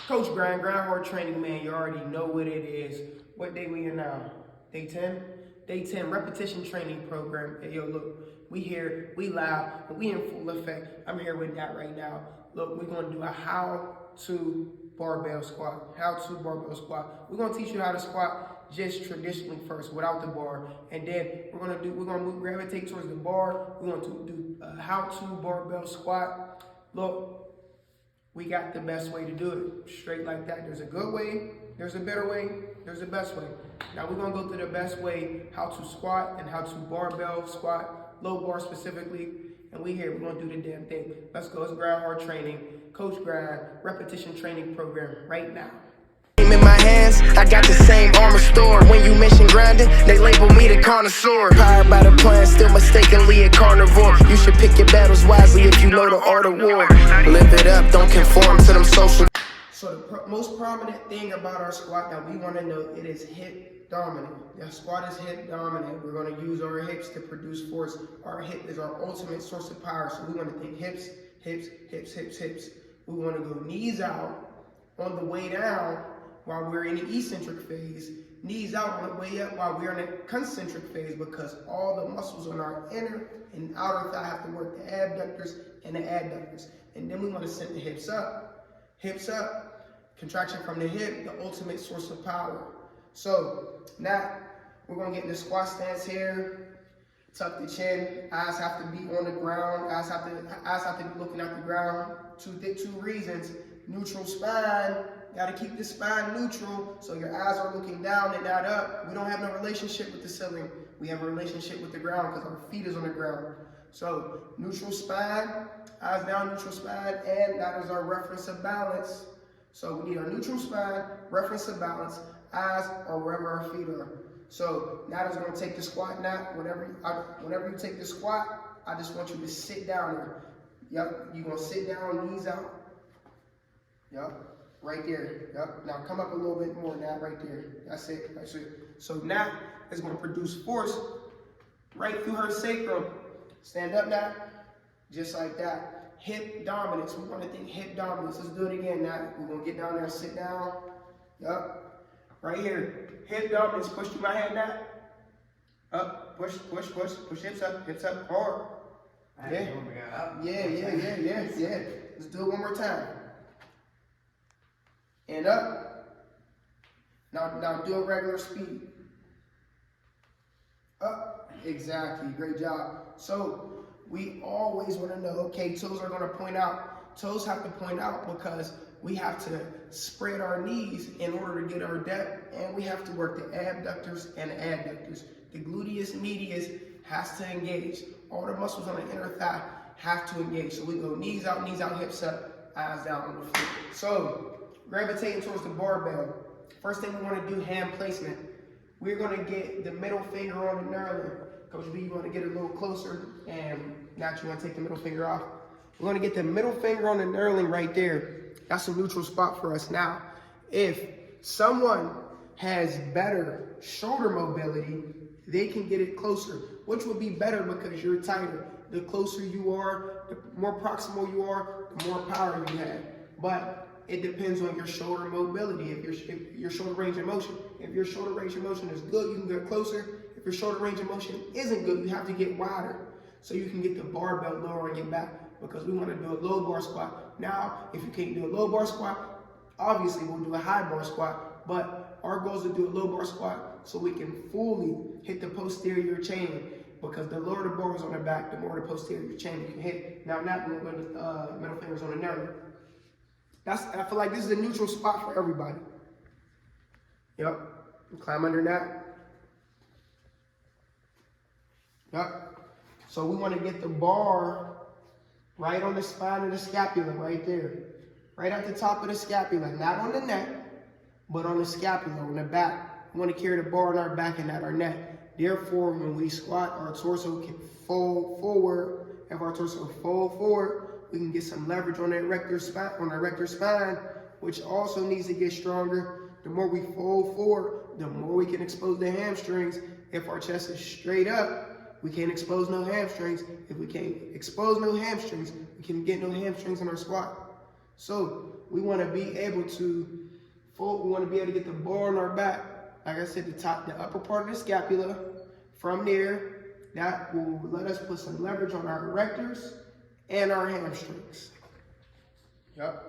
Coach Grind Hard Training, man. You already know what it is. What day we in now? Day 10? Day 10 repetition training program. Hey, yo, look, we here, we loud, and we in full effect. I'm here with that right now. Look, we're gonna do a how-to barbell squat. How-to barbell squat. We're gonna teach you how to squat just traditionally first, without the bar, and then we're gonna gravitate towards the bar. We're gonna do a how-to barbell squat. Look, we got the best way to do it, straight like that. There's a good way, there's a better way, there's a best way. Now we're gonna go through the best way, how to squat and how to barbell squat, low bar specifically, and we here, we're gonna do the damn thing. Let's go, it's Grind Hard Training, Coach Grind, repetition training program right now. In my hands, I got the same armor store. When you mention grinding, they label me the connoisseur. Powered by the plan, still mistakenly a carnivore. You should pick your battles wisely if you know the art of war. Live it up, don't conform to them social. So the most prominent thing about our squat that we want to know, it is hip dominant. The squat is hip dominant. We're going to use our hips to produce force. Our hip is our ultimate source of power. So we want to think hips, hips, hips, hips, hips. We want to go knees out on the way down while we're in the eccentric phase, knees out on the way up while we're in a concentric phase, because all the muscles on our inner and outer thigh have to work, the abductors and the adductors. And then we want to send the hips up, contraction from the hip, the ultimate source of power. So now we're going to get in the squat stance here, tuck the chin, eyes have to be on the ground, eyes have to be looking at the ground. Two reasons: neutral spine. Got to keep the spine neutral so your eyes are looking down and not up. We don't have no relationship with the ceiling. We have a relationship with the ground because our feet is on the ground. So neutral spine, eyes down, neutral spine, and that is our reference of balance. So we need our neutral spine, reference of balance, eyes are wherever our feet are. So now that's going to take the squat now. Whenever you take the squat, I just want you to sit down there. Yep, you're going to sit down, knees out. Yep. Right there, yep. Now come up a little bit more now, right there. That's it, that's it. So now it's gonna produce force right through her sacrum. Stand up now, just like that. Hip dominance, we wanna think hip dominance. Let's do it again now. We're gonna get down there, sit down. Yep, right here. Hip dominance, push through my hand now. Up, push hips up, hard. Yeah, yeah. Let's do it one more time. And up. Now do a regular speed. Up. Exactly. Great job. So we always want to know, okay, toes are going to point out. Toes have to point out because we have to spread our knees in order to get our depth, and we have to work the abductors and the adductors. The gluteus medius has to engage. All the muscles on the inner thigh have to engage. So we go knees out, hips up, eyes down on the floor. So gravitating towards the barbell. First thing we want to do, hand placement. We're going to get the middle finger on the knurling. Coach B, you want to get a little closer, and now you want to take the middle finger off. We're going to get the middle finger on the knurling right there. That's a neutral spot for us. Now, if someone has better shoulder mobility, they can get it closer, which would be better because you're tighter. The closer you are, the more proximal you are, the more power you have. But it depends on your shoulder mobility, if your shoulder range of motion. If your shoulder range of motion is good, you can get closer. If your shoulder range of motion isn't good, you have to get wider so you can get the barbell lower on your back, because we want to do a low bar squat. Now, if you can't do a low bar squat, obviously we'll do a high bar squat, but our goal is to do a low bar squat so we can fully hit the posterior chain, because the lower the bar is on the back, the more the posterior chain you can hit. Now, we're going to middle fingers on the nerve. I feel like this is a neutral spot for everybody. Yep. Climb under that. Yep. So we want to get the bar right on the spine of the scapula, right there. Right at the top of the scapula. Not on the neck, but on the scapula, on the back. We want to carry the bar on our back and not our neck. Therefore, when we squat, our torso can fold forward. If our torso fold forward, we can get some leverage on the erector spine, which also needs to get stronger. The more we fold forward, the more we can expose the hamstrings. If our chest is straight up, we can't expose no hamstrings. If we can't expose no hamstrings, we can get no hamstrings in our squat. So we want to be able to fold, we want to be able to get the bar on our back. Like I said, the upper part of the scapula. From there, that will let us put some leverage on our erectors and our hamstrings. Yep.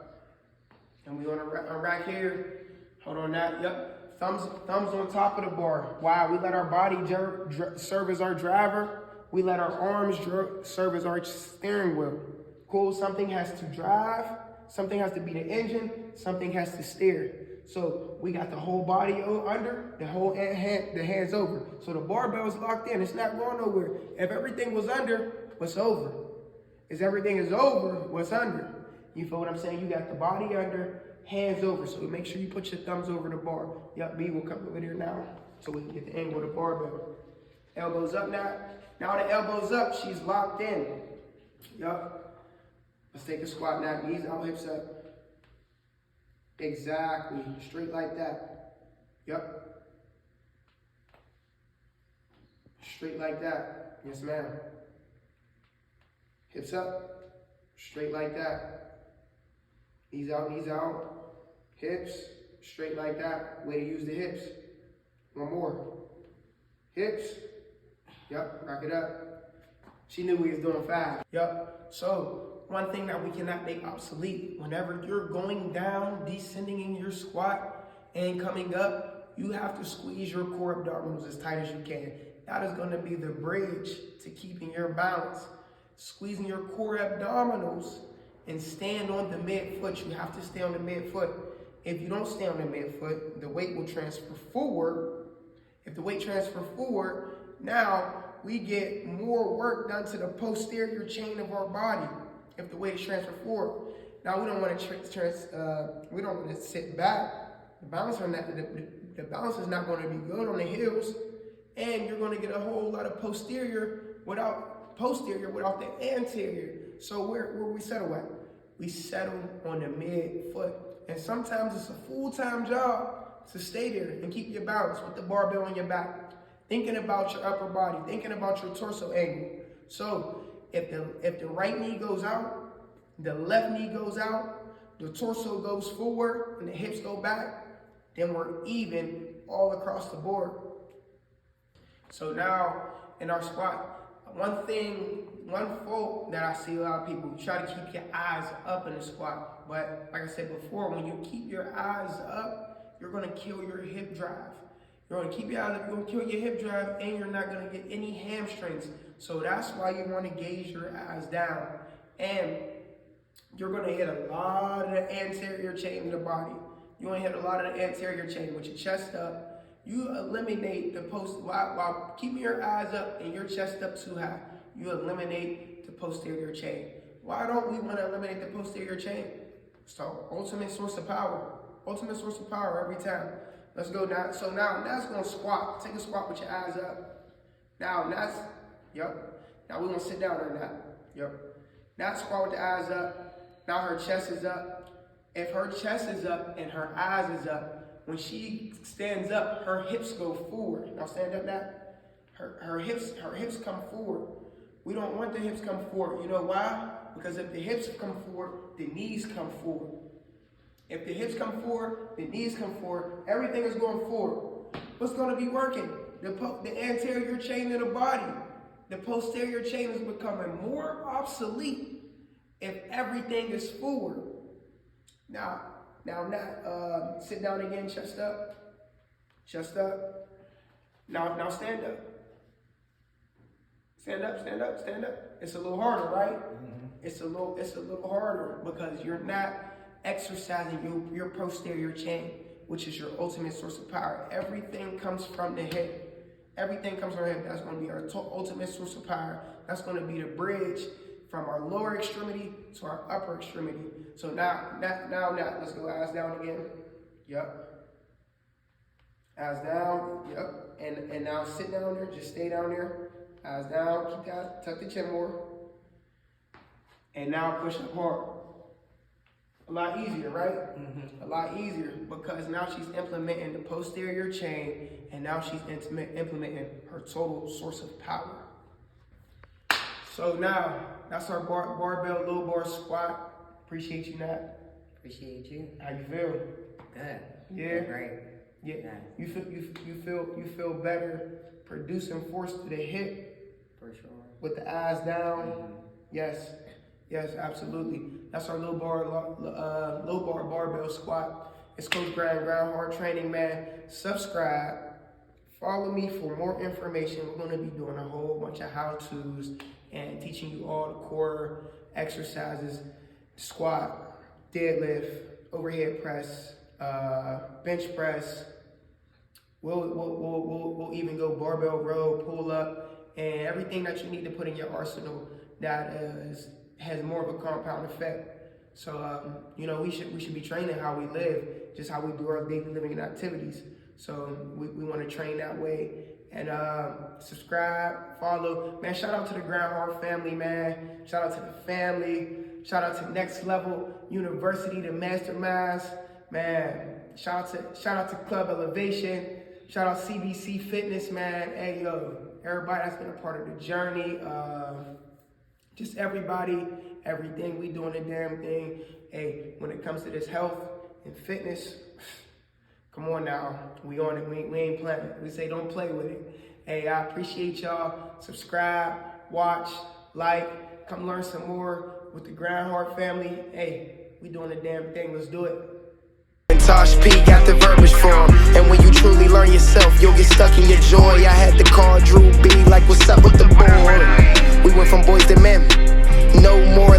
And we want to rack here. Hold on that. Yep. Thumbs on top of the bar. Wow. We let our body serve as our driver. We let our arms serve as our steering wheel. Cool. Something has to drive. Something has to be the engine. Something has to steer. So we got the whole body under, the whole the hands over. So the barbell is locked in. It's not going nowhere. If everything was under, what's over? If everything is over, what's under? You feel what I'm saying? You got the body under, hands over. So make sure you put your thumbs over the bar. Yep, B will come over there now so we can get the angle of the barbell. Elbows up now. Now the elbows up, she's locked in. Yep. Let's take a squat now. Knees out, hips up. Exactly. Straight like that. Yep. Straight like that. Yes, ma'am. Hips up. Straight like that. Knees out, knees out. Hips. Straight like that. Way to use the hips. One more. Hips. Yep. Rock it up. She knew we was doing fast. Yep. So, one thing that we cannot make obsolete, whenever you're going down, descending in your squat and coming up, you have to squeeze your core abdominals as tight as you can. That is going to be the bridge to keeping your balance. Squeezing your core abdominals and stand on the midfoot. You have to stay on the midfoot. If you don't stay on the midfoot, the weight will transfer forward. If the weight transfers forward, now we get more work done to the posterior chain of our body. If the weight is transferred forward, now we don't want to sit back. The balance is not going to be good on the heels, and you're going to get a whole lot of posterior without the anterior. So where we settle at? We settle on the midfoot, and sometimes it's a full-time job to stay there and keep your balance with the barbell on your back, thinking about your upper body, thinking about your torso angle. So if the right knee goes out, the left knee goes out, the torso goes forward, and the hips go back, then we're even all across the board. So now in our squat, one fault that I see a lot of people, you try to keep your eyes up in the squat. But like I said before, when you keep your eyes up, you're gonna kill your hip drive. You're gonna keep your eyes up, you're gonna kill your hip drive, and you're not gonna get any hamstrings. So that's why you wanna gauge your eyes down. And you're gonna hit a lot of the anterior chain of the body. You're gonna hit a lot of the anterior chain with your chest up. You eliminate the while keeping your eyes up and your chest up too high, you eliminate the posterior chain. Why don't we wanna eliminate the posterior chain? So ultimate source of power. Ultimate source of power every time. Let's go now. So now it's gonna squat. Take a squat with your eyes up. Now yep. Now we're gonna sit down on that. Yep. Now squat with the eyes up. Now her chest is up. If her chest is up and her eyes is up, when she stands up, her hips go forward. Now stand up now. Her hips come forward. We don't want the hips come forward. You know why? Because if the hips come forward, the knees come forward. If the hips come forward, the knees come forward, everything is going forward. What's going to be working? The anterior chain of the body. The posterior chain is becoming more obsolete if everything is forward. Now, sit down again, chest up. Chest up. Now stand up. Stand up, stand up, stand up. It's a little harder, right? Mm-hmm. It's a little harder because you're not exercising your posterior chain, which is your ultimate source of power. Everything comes from the hip. Everything comes from the hip. That's going to be our ultimate source of power. That's going to be the bridge from our lower extremity to our upper extremity. So now, let's go eyes down again. Yep. Eyes down. Yep. And now sit down there. Just stay down there. Eyes down. Keep that. Tuck the chin more. And now push up hard. A lot easier, right? Mm-hmm. A lot easier because now she's implementing the posterior chain, and now she's implementing her total source of power. So now, that's our barbell low bar squat. Appreciate you, Nat. Appreciate you. How you feel? Good. Yeah. Great. Yeah. Yeah. You feel better producing force to the hip For sure. with the eyes down. Mhm. Yes. Yes, absolutely. That's our low bar barbell squat. It's Coach Grind Hard Training, man. Subscribe. Follow me for more information. We're going to be doing a whole bunch of how-tos and teaching you all the core exercises: squat, deadlift, overhead press, bench press. We'll even go barbell row, pull up, and everything that you need to put in your arsenal that has more of a compound effect. So we should be training how we live, just how we do our daily living and activities. So we want to train that way. And subscribe, follow. Man, shout out to the Grind Hard family, man. Shout out to the family. Shout out to Next Level University, the masterminds. Man, shout out to Club Elevation. Shout out CBC Fitness, man. Hey, yo, everybody that's been a part of the journey. Just everybody, everything. We doing the damn thing. Hey, when it comes to this health and fitness, come on now. We on it. We ain't playing. We say don't play with it. Hey, I appreciate y'all. Subscribe, watch, like, come learn some more with the Grind Hard family. Hey, we doing the damn thing. Let's do it. Tosh P got the verbiage for him. And when you truly learn yourself, you'll get stuck in your joy. I had to call Drew B like, what's up with the boy? We went from boys to men. No more